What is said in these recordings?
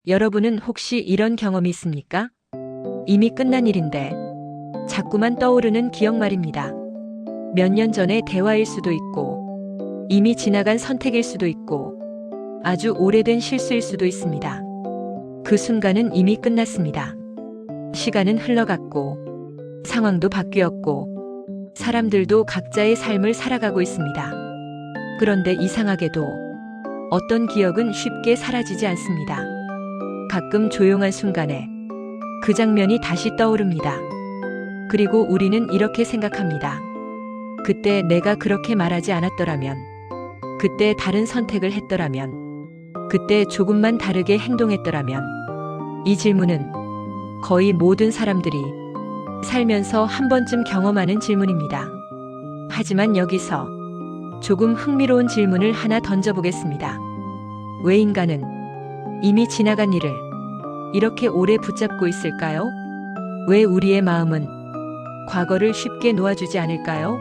여러분은 혹시 이런 경험이 있습니까? 이미 끝난 일인데 자꾸만 떠오르는 기억 말입니다. 몇 년 전의 대화일 수도 있고, 이미 지나간 선택일 수도 있고, 아주 오래된 실수일 수도 있습니다. 그 순간은 이미 끝났습니다. 시간은 흘러갔고, 상황도 바뀌었고, 사람들도 각자의 삶을 살아가고 있습니다. 그런데 이상하게도 어떤 기억은 쉽게 사라지지 않습니다. 가끔 조용한 순간에 그 장면이 다시 떠오릅니다. 그리고 우리는 이렇게 생각합니다. 그때 내가 그렇게 말하지 않았더라면, 그때 다른 선택을 했더라면, 그때 조금만 다르게 행동했더라면. 이 질문은 거의 모든 사람들이 살면서 한 번쯤 경험하는 질문입니다. 하지만 여기서 조금 흥미로운 질문을 하나 던져보겠습니다. 왜 인간은 이미 지나간 일을 이렇게 오래 붙잡고 있을까요? 왜 우리의 마음은 과거를 쉽게 놓아주지 않을까요?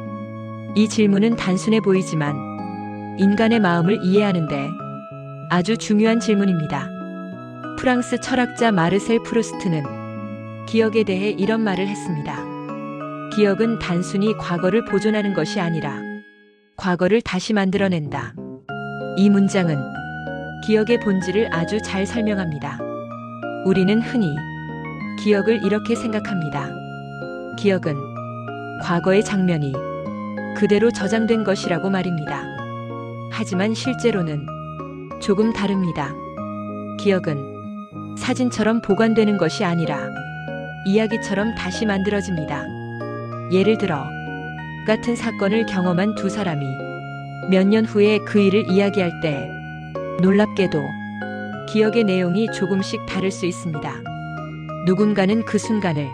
이 질문은 단순해 보이지만 인간의 마음을 이해하는데 아주 중요한 질문입니다. 프랑스 철학자 마르셀 프루스트는 기억에 대해 이런 말을 했습니다. 기억은 단순히 과거를 보존하는 것이 아니라 과거를 다시 만들어낸다. 이 문장은 기억의 본질을 아주 잘 설명합니다. 우리는 흔히 기억을 이렇게 생각합니다. 기억은 과거의 장면이 그대로 저장된 것이라고 말입니다. 하지만 실제로는 조금 다릅니다. 기억은 사진처럼 보관되는 것이 아니라 이야기처럼 다시 만들어집니다. 예를 들어, 같은 사건을 경험한 두 사람이 몇 년 후에 그 일을 이야기할 때 놀랍게도 기억의 내용이 조금씩 다를 수 있습니다. 누군가는 그 순간을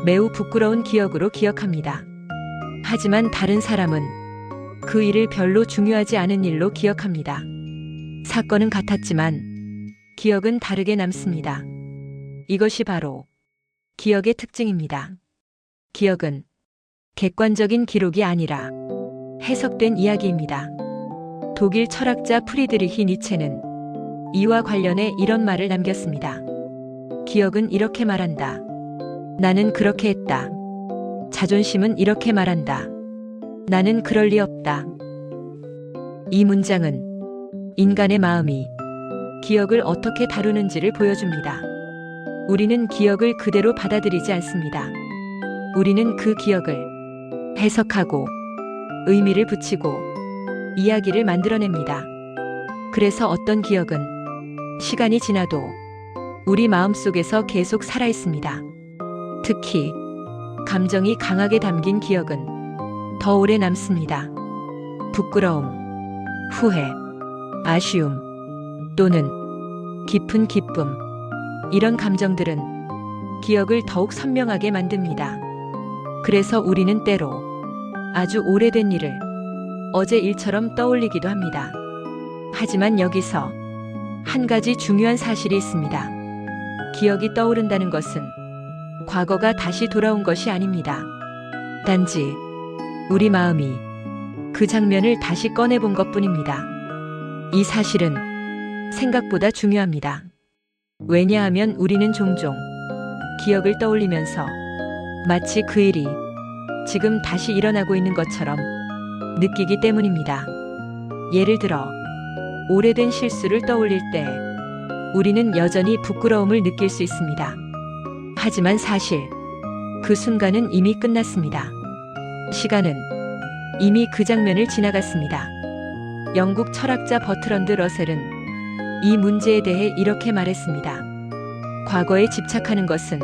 매우 부끄러운 기억으로 기억합니다. 하지만 다른 사람은 그 일을 별로 중요하지 않은 일로 기억합니다. 사건은 같았지만 기억은 다르게 남습니다. 이것이 바로 기억의 특징입니다. 기억은 객관적인 기록이 아니라 해석된 이야기입니다. 독일 철학자 프리드리히 니체는 이와 관련해 이런 말을 남겼습니다. 기억은 이렇게 말한다. 나는 그렇게 했다. 자존심은 이렇게 말한다. 나는 그럴 리 없다. 이 문장은 인간의 마음이 기억을 어떻게 다루는지를 보여줍니다. 우리는 기억을 그대로 받아들이지 않습니다. 우리는 그 기억을 해석하고 의미를 붙이고 이야기를 만들어냅니다. 그래서 어떤 기억은 시간이 지나도 우리 마음속에서 계속 살아있습니다. 특히 감정이 강하게 담긴 기억은 더 오래 남습니다. 부끄러움, 후회, 아쉬움, 또는 깊은 기쁨, 이런 감정들은 기억을 더욱 선명하게 만듭니다. 그래서 우리는 때로 아주 오래된 일을 어제 일처럼 떠올리기도 합니다. 하지만 여기서 한 가지 중요한 사실이 있습니다. 기억이 떠오른다는 것은 과거가 다시 돌아온 것이 아닙니다. 단지 우리 마음이 그 장면을 다시 꺼내본 것뿐입니다. 이 사실은 생각보다 중요합니다. 왜냐하면 우리는 종종 기억을 떠올리면서 마치 그 일이 지금 다시 일어나고 있는 것처럼 느끼기 때문입니다. 예를 들어, 오래된 실수를 떠올릴 때 우리는 여전히 부끄러움을 느낄 수 있습니다. 하지만 사실 그 순간은 이미 끝났습니다. 시간은 이미 그 장면을 지나갔습니다. 영국 철학자 버트런드 러셀은 이 문제에 대해 이렇게 말했습니다. 과거에 집착하는 것은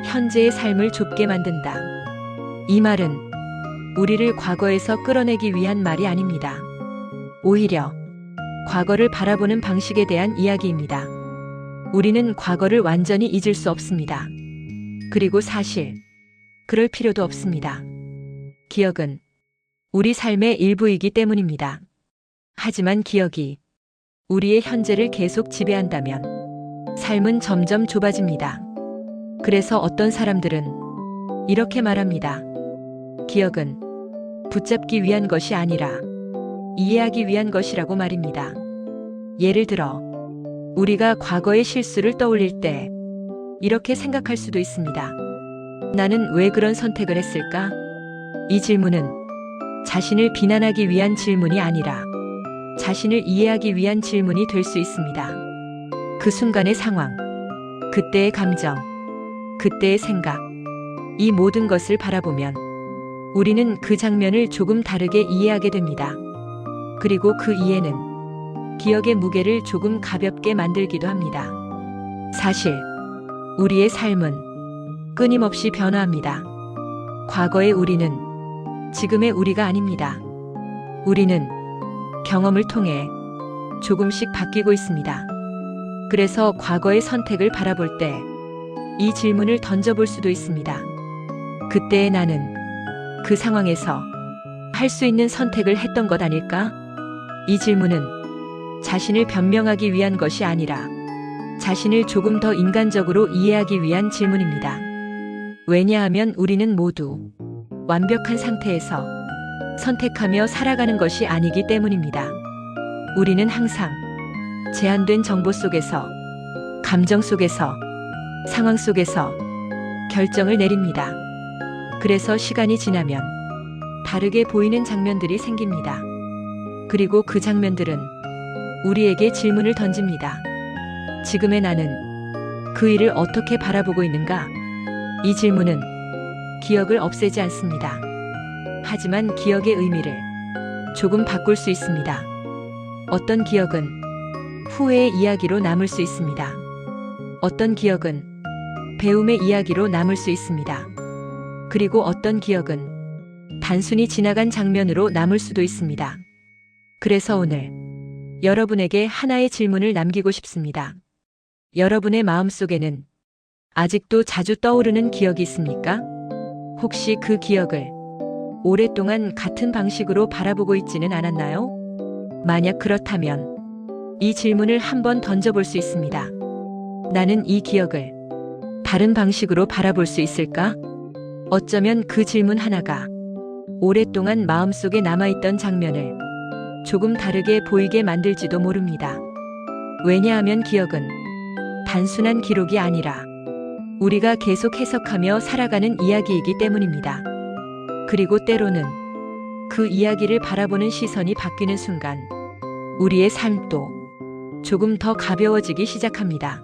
현재의 삶을 좁게 만든다. 이 말은 우리를 과거에서 끌어내기 위한 말이 아닙니다. 오히려 과거를 바라보는 방식에 대한 이야기입니다. 우리는 과거를 완전히 잊을 수 없습니다. 그리고 사실 그럴 필요도 없습니다. 기억은 우리 삶의 일부이기 때문입니다. 하지만 기억이 우리의 현재를 계속 지배한다면 삶은 점점 좁아집니다. 그래서 어떤 사람들은 이렇게 말합니다. 기억은 붙잡기 위한 것이 아니라 이해하기 위한 것이라고 말입니다. 예를 들어, 우리가 과거의 실수를 떠올릴 때 이렇게 생각할 수도 있습니다. 나는 왜 그런 선택을 했을까? 이 질문은 자신을 비난하기 위한 질문이 아니라 자신을 이해하기 위한 질문이 될 수 있습니다. 그 순간의 상황, 그때의 감정, 그때의 생각, 이 모든 것을 바라보면 우리는 그 장면을 조금 다르게 이해하게 됩니다. 그리고 그 이해는 기억의 무게를 조금 가볍게 만들기도 합니다. 사실 우리의 삶은 끊임없이 변화합니다. 과거의 우리는 지금의 우리가 아닙니다. 우리는 경험을 통해 조금씩 바뀌고 있습니다. 그래서 과거의 선택을 바라볼 때 이 질문을 던져볼 수도 있습니다. 그때의 나는 그 상황에서 할 수 있는 선택을 했던 것 아닐까? 이 질문은 자신을 변명하기 위한 것이 아니라 자신을 조금 더 인간적으로 이해하기 위한 질문입니다. 왜냐하면 우리는 모두 완벽한 상태에서 선택하며 살아가는 것이 아니기 때문입니다. 우리는 항상 제한된 정보 속에서, 감정 속에서, 상황 속에서 결정을 내립니다. 그래서 시간이 지나면 다르게 보이는 장면들이 생깁니다. 그리고 그 장면들은 우리에게 질문을 던집니다. 지금의 나는 그 일을 어떻게 바라보고 있는가? 이 질문은 기억을 없애지 않습니다. 하지만 기억의 의미를 조금 바꿀 수 있습니다. 어떤 기억은 후회의 이야기로 남을 수 있습니다. 어떤 기억은 배움의 이야기로 남을 수 있습니다. 그리고 어떤 기억은 단순히 지나간 장면으로 남을 수도 있습니다. 그래서 오늘 여러분에게 하나의 질문을 남기고 싶습니다. 여러분의 마음속에는 아직도 자주 떠오르는 기억이 있습니까? 혹시 그 기억을 오랫동안 같은 방식으로 바라보고 있지는 않았나요? 만약 그렇다면 이 질문을 한번 던져볼 수 있습니다. 나는 이 기억을 다른 방식으로 바라볼 수 있을까? 어쩌면 그 질문 하나가 오랫동안 마음속에 남아있던 장면을 조금 다르게 보이게 만들지도 모릅니다. 왜냐하면 기억은 단순한 기록이 아니라 우리가 계속 해석하며 살아가는 이야기이기 때문입니다. 그리고 때로는 그 이야기를 바라보는 시선이 바뀌는 순간 우리의 삶도 조금 더 가벼워지기 시작합니다.